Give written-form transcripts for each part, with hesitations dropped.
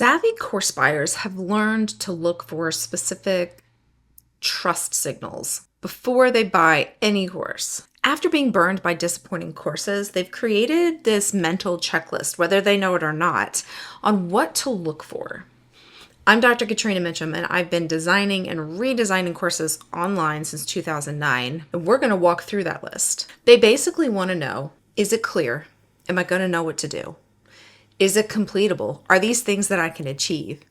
Savvy course buyers have learned to look for specific trust signals before they buy any course. After being burned by disappointing courses, they've created this mental checklist, whether they know it or not, on what to look for. I'm Dr. Catrina Mitchum, and I've been designing and redesigning courses online since 2009, and we're going to walk through that list. They basically want to know, is it clear? Am I going to know what to do? Is it completable? Are these things that I can achieve?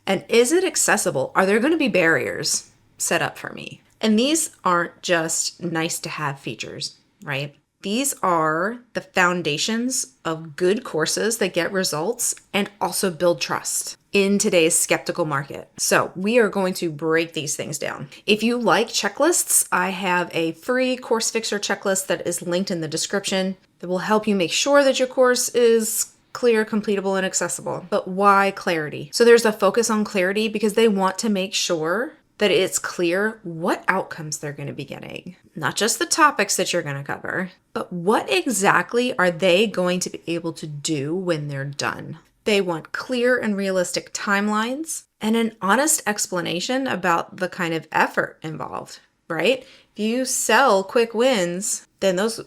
And is it accessible? Are there going to be barriers set up for me? And these aren't just nice to have features, right? These are the foundations of good courses that get results and also build trust in today's skeptical market. So we are going to break these things down. If you like checklists, I have a free course fixer checklist that is linked in the description that will help you make sure that your course is clear, completable, and accessible. But why clarity? So there's a focus on clarity because they want to make sure that it's clear what outcomes they're going to be getting. Not just the topics that you're going to cover, but what exactly are they going to be able to do when they're done? They want clear and realistic timelines and an honest explanation about the kind of effort involved, right? If you sell quick wins, then those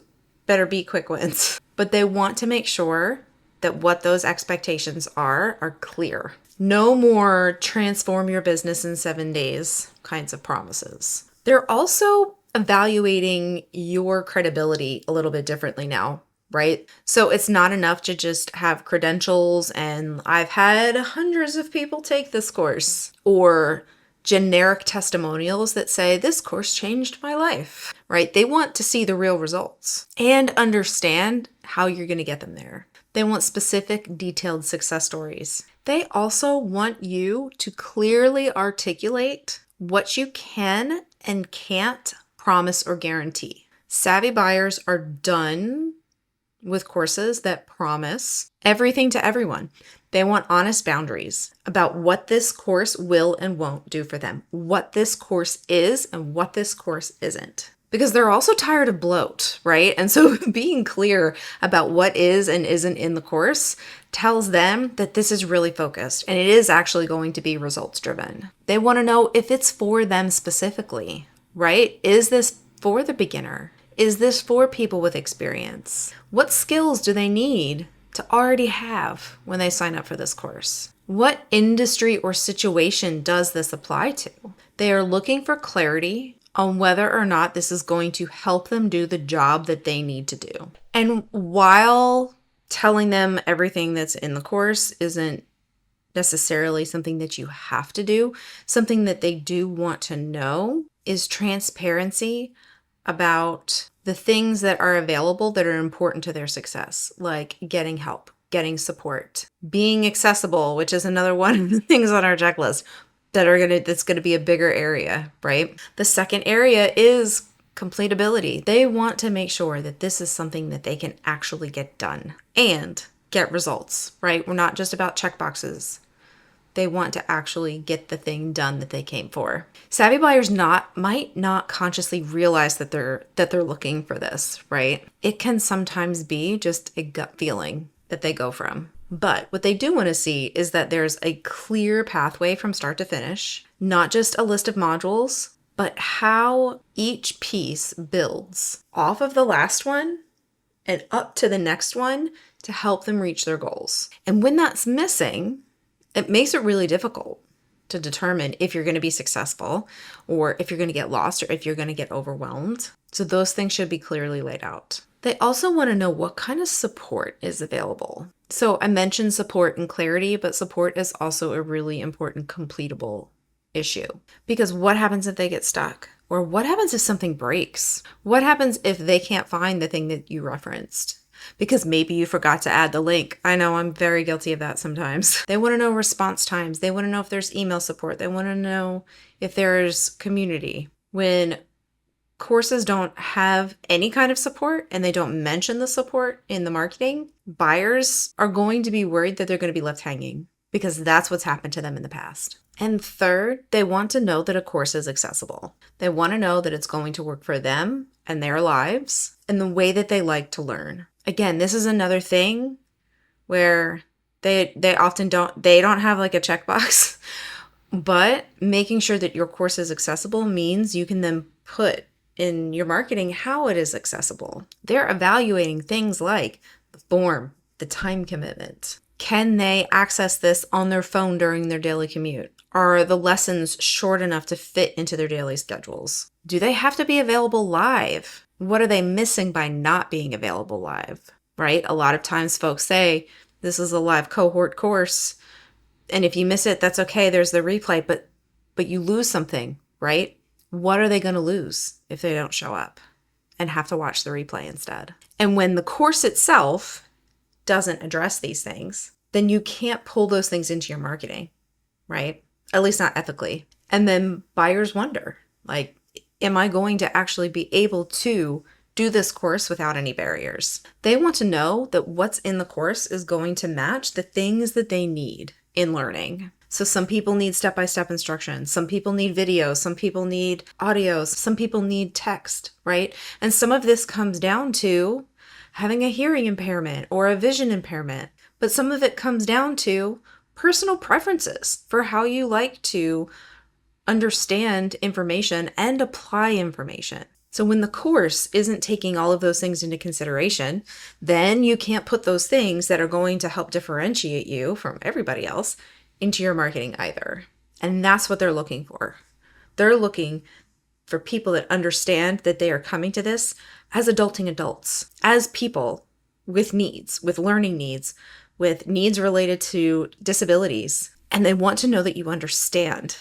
better be quick wins. But they want to make sure that what those expectations are clear. No more transform your business in 7 days kinds of promises. They're also evaluating your credibility a little bit differently now, right? So it's not enough to just have credentials and I've had hundreds of people take this course, or generic testimonials that say this course changed my life, right? They want to see the real results and understand how you're going to get them there. They want specific, detailed success stories. They also want you to clearly articulate what you can and can't promise or guarantee. Savvy buyers are done with courses that promise everything to everyone. They want honest boundaries about what this course will and won't do for them, what this course is and what this course isn't. Because they're also tired of bloat, right? And so being clear about what is and isn't in the course tells them that this is really focused and it is actually going to be results driven. They want to know if it's for them specifically, right? Is this for the beginner? Is this for people with experience? What skills do they need to already have when they sign up for this course? What industry or situation does this apply to? They are looking for clarity on whether or not this is going to help them do the job that they need to do. And while telling them everything that's in the course isn't necessarily something that you have to do, something that they do want to know is transparency about the things that are available that are important to their success, like getting help, getting support, being accessible, which is another one of the things on our checklist that's going to be a bigger area, right? The second area is completability. They want to make sure that this is something that they can actually get done and get results, right? We're not just about checkboxes. They want to actually get the thing done that they came for. Savvy buyers might not consciously realize that they're looking for this, right? It can sometimes be just a gut feeling that they go from. But what they do want to see is that there's a clear pathway from start to finish, not just a list of modules, but how each piece builds off of the last one and up to the next one to help them reach their goals. And when that's missing, it makes it really difficult to determine if you're going to be successful or if you're going to get lost or if you're going to get overwhelmed. So those things should be clearly laid out. They also want to know what kind of support is available. So I mentioned support and clarity, but support is also a really important completable issue. Because what happens if they get stuck? Or what happens if something breaks? What happens if they can't find the thing that you referenced? Because maybe you forgot to add the link. I know I'm very guilty of that sometimes. They want to know response times. They want to know if there's email support. They want to know if there's community. When courses don't have any kind of support and they don't mention the support in the marketing, buyers are going to be worried that they're going to be left hanging because that's what's happened to them in the past. And third, they want to know that a course is accessible. They want to know that it's going to work for them and their lives and the way that they like to learn. Again, this is another thing where They often don't have like a checkbox, but making sure that your course is accessible means you can then put in your marketing how it is accessible. They're evaluating things like the form, the time commitment. Can they access this on their phone during their daily commute? Are the lessons short enough to fit into their daily schedules? Do they have to be available live? What are they missing by not being available live? Right? A lot of times folks say, this is a live cohort course, and if you miss it, that's okay. There's the replay, but you lose something, right? What are they going to lose if they don't show up and have to watch the replay instead? And when the course itself doesn't address these things, then you can't pull those things into your marketing, right? At least not ethically. And then buyers wonder, like, am I going to actually be able to do this course without any barriers? They want to know that what's in the course is going to match the things that they need in learning. So some people need step-by-step instructions. Some people need videos. Some people need audios. Some people need text, right? And some of this comes down to having a hearing impairment or a vision impairment. But some of it comes down to personal preferences for how you like to understand information and apply information. So when the course isn't taking all of those things into consideration, then you can't put those things that are going to help differentiate you from everybody else into your marketing either. And that's what they're looking for. They're looking for people that understand that they are coming to this as adulting adults, as people with needs, with learning needs, with needs related to disabilities. And they want to know that you understand,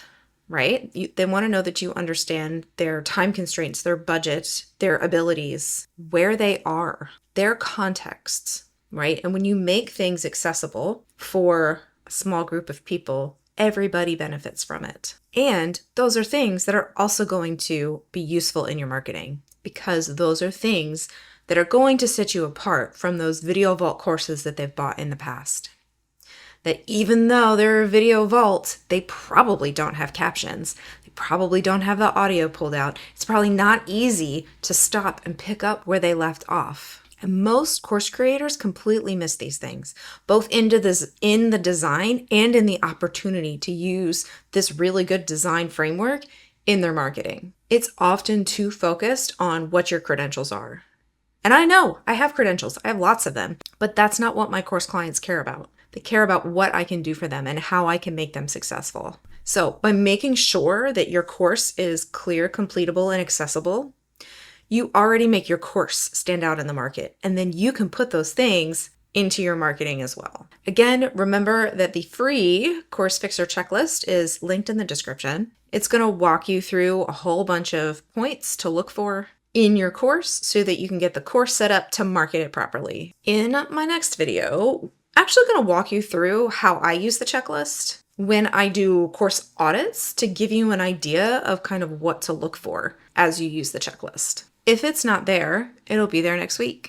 right? They want to know that you understand their time constraints, their budget, their abilities, where they are, their contexts, right? And when you make things accessible for a small group of people, everybody benefits from it. And those are things that are also going to be useful in your marketing, because those are things that are going to set you apart from those Video Vault courses that they've bought in the past. That even though they're a Video Vault, they probably don't have captions. They probably don't have the audio pulled out. It's probably not easy to stop and pick up where they left off. And most course creators completely miss these things, both in the design and in the opportunity to use this really good design framework in their marketing. It's often too focused on what your credentials are. And I know I have credentials, I have lots of them, but that's not what my course clients care about. They care about what I can do for them and how I can make them successful. So by making sure that your course is clear, completable, and accessible, you already make your course stand out in the market, and then you can put those things into your marketing as well. Again, remember that the free Course Fixer checklist is linked in the description. It's going to walk you through a whole bunch of points to look for in your course so that you can get the course set up to market it properly. In my next video, I'm actually going to walk you through how I use the checklist when I do course audits to give you an idea of kind of what to look for as you use the checklist. If it's not there, it'll be there next week.